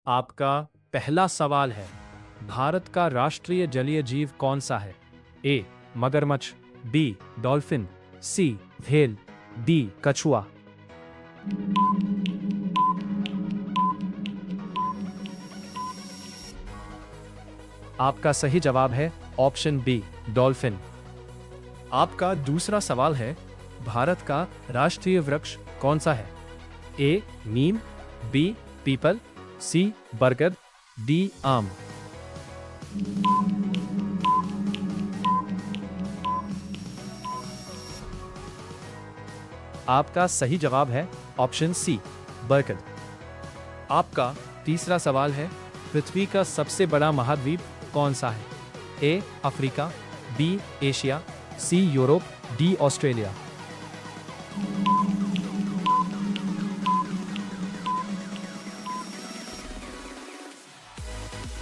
आपका पहला सवाल है, भारत का राष्ट्रीय जलीय जीव कौन सा है? ए मगरमच्छ, बी डॉल्फिन, सी व्हेल, डी कछुआ। आपका सही जवाब है ऑप्शन बी डॉल्फिन। आपका दूसरा सवाल है, भारत का राष्ट्रीय वृक्ष कौन सा है? ए नीम, बी पीपल, सी बरगद, डी आम। आपका सही जवाब है ऑप्शन सी बरगद। आपका तीसरा सवाल है, पृथ्वी का सबसे बड़ा महाद्वीप कौन सा है? A Africa, B Asia, C Europe, D Australia.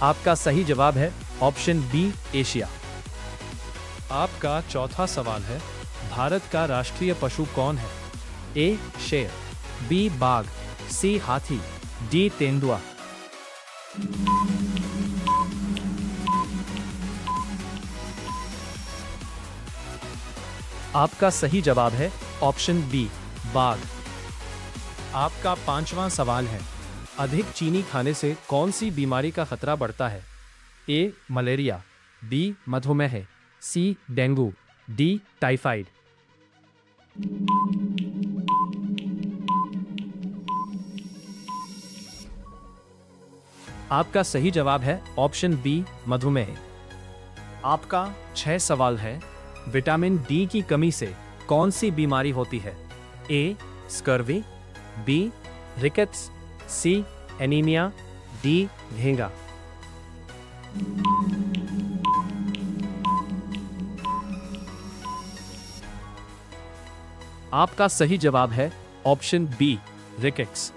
आपका सही जवाब है ऑप्शन बी एशिया। आपका चौथा सवाल है, भारत का राष्ट्रीय पशु कौन है? ए शेर, बी बाघ, सी हाथी, डी तेंदुआ। आपका सही जवाब है ऑप्शन बी बाघ। आपका पांचवा सवाल है, अधिक चीनी खाने से कौन सी बीमारी का खतरा बढ़ता है? ए मलेरिया, बी मधुमेह, सी डेंगू, डी टाइफाइड। आपका सही जवाब है ऑप्शन बी मधुमेह। आपका 6 सवाल है, विटामिन डी की कमी से कौन सी बीमारी होती है? ए स्कर्वी, बी रिकेट्स, सी एनीमिया, डी घेंगा। आपका सही जवाब है ऑप्शन बी रिकेट्स।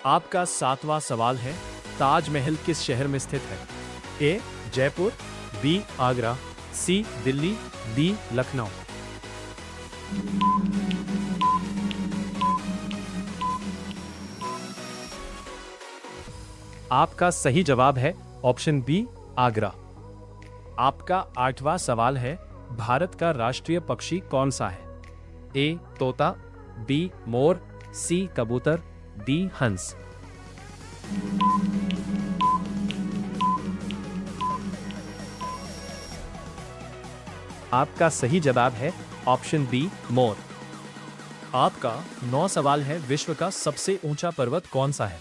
आपका 7वां सवाल है, ताजमहल किस शहर में स्थित है? ए जयपुर, बी आगरा, सी दिल्ली, डी लखनऊ। आपका सही जवाब है ऑप्शन बी आगरा। आपका 8वां सवाल है, भारत का राष्ट्रीय पक्षी कौन सा है? ए तोता, बी मोर, सी कबूतर, डी हंस। आपका सही जवाब है ऑप्शन बी मोर। आपका 9 सवाल है, विश्व का सबसे ऊंचा पर्वत कौन सा है?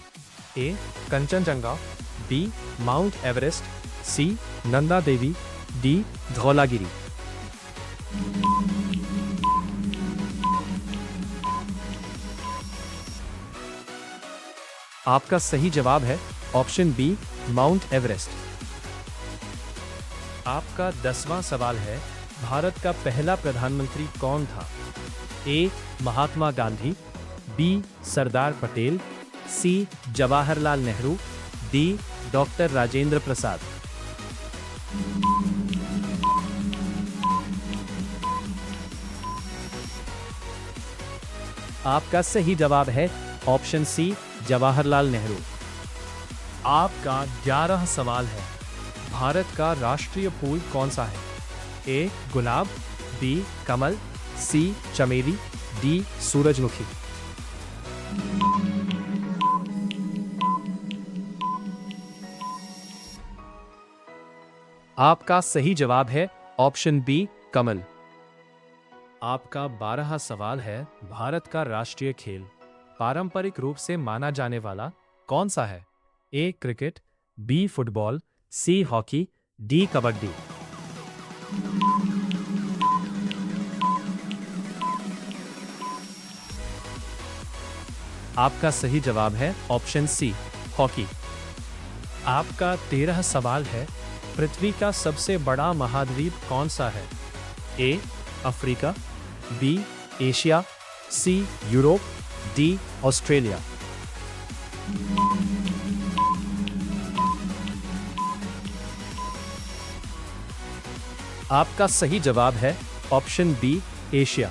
ए कंचनजंगा, बी माउंट एवरेस्ट, सी नंदा देवी, डी धौलागिरी। आपका सही जवाब है ऑप्शन बी माउंट एवरेस्ट। आपका 10वां सवाल है, भारत का पहला प्रधानमंत्री कौन था? ए महात्मा गांधी, बी सरदार पटेल, सी जवाहरलाल नेहरू, डी डॉक्टर राजेंद्र प्रसाद। आपका सही जवाब है ऑप्शन सी जवाहरलाल नेहरू। आपका 11वां सवाल है, भारत का राष्ट्रीय फूल कौन सा है? ए गुलाब, बी कमल, सी चमेली, डी सूरजमुखी। आपका सही जवाब है ऑप्शन बी कमल। आपका 12वां सवाल है, भारत का राष्ट्रीय खेल पारंपरिक रूप से माना जाने वाला कौन सा है? A cricket, B football, C hockey, D kabaddi. आपका सही जवाब है ऑप्शन सी हॉकी। आपका 13वां सवाल है, पृथ्वी का सबसे बड़ा महाद्वीप कौन सा है? A Africa, B Asia, C Europe, D Australia. आपका सही जवाब है ऑप्शन बी एशिया।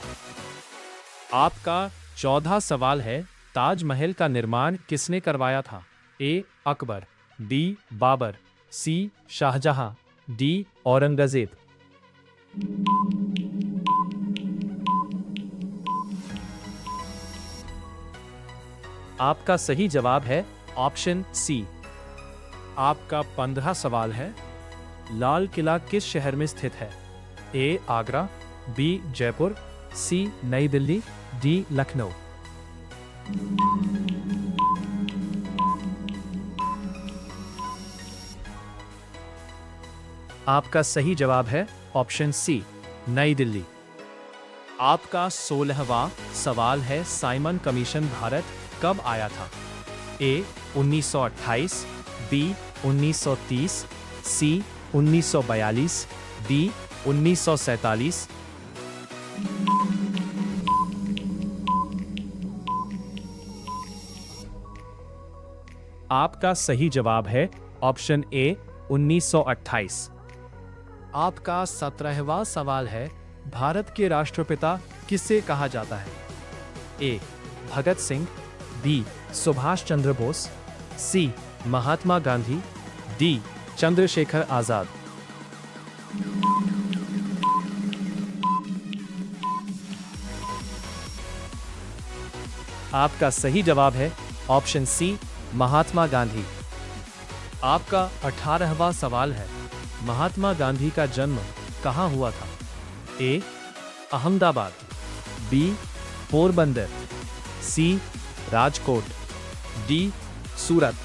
आपका 14वां सवाल है, ताजमहल का निर्माण किसने करवाया था? ए अकबर, बी बाबर, सी शाहजहां, डी औरंगजेब। आपका सही जवाब है ऑप्शन सी। आपका 15वां सवाल है, लाल किला किस शहर में स्थित है? ए आगरा, बी जयपुर, सी नई दिल्ली, डी लखनऊ। आपका सही जवाब है ऑप्शन सी, नई दिल्ली। आपका 16वां सवाल है, साइमन कमीशन भारत कब आया था? ए 1928, बी 1930, सी 1942, डी 1947। आपका सही जवाब है ऑप्शन ए 1928। आपका 17वां सवाल है, भारत के राष्ट्रपिता किसे कहा जाता है? ए भगत सिंह, बी सुभाष चंद्र बोस, सी महात्मा गांधी, डी चंद्रशेखर आजाद। आपका सही जवाब है ऑप्शन सी, महात्मा गांधी। आपका 18वां सवाल है, महात्मा गांधी का जन्म कहाँ हुआ था? ए अहमदाबाद, बी पोरबंदर, सी राजकोट, डी सूरत।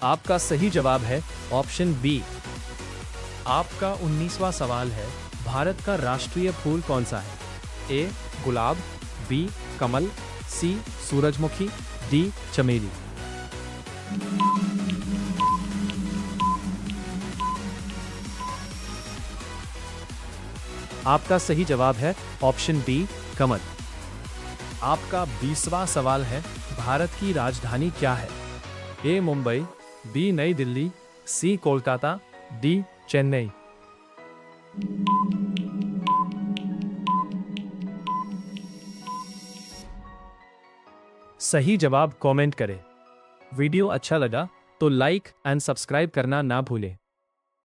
आपका सही जवाब है ऑप्शन बी। आपका 19वां सवाल है, भारत का राष्ट्रीय फूल कौन सा है? ए गुलाब, बी कमल, सी सूरजमुखी, डी चमेली। आपका सही जवाब है ऑप्शन बी कमल। आपका 20वां सवाल है, भारत की राजधानी क्या है? ए मुंबई, बी नई दिल्ली, सी कोलकाता, डी चेन्नई। सही जवाब कमेंट करें। वीडियो अच्छा लगा तो लाइक एंड सब्सक्राइब करना ना भूलें।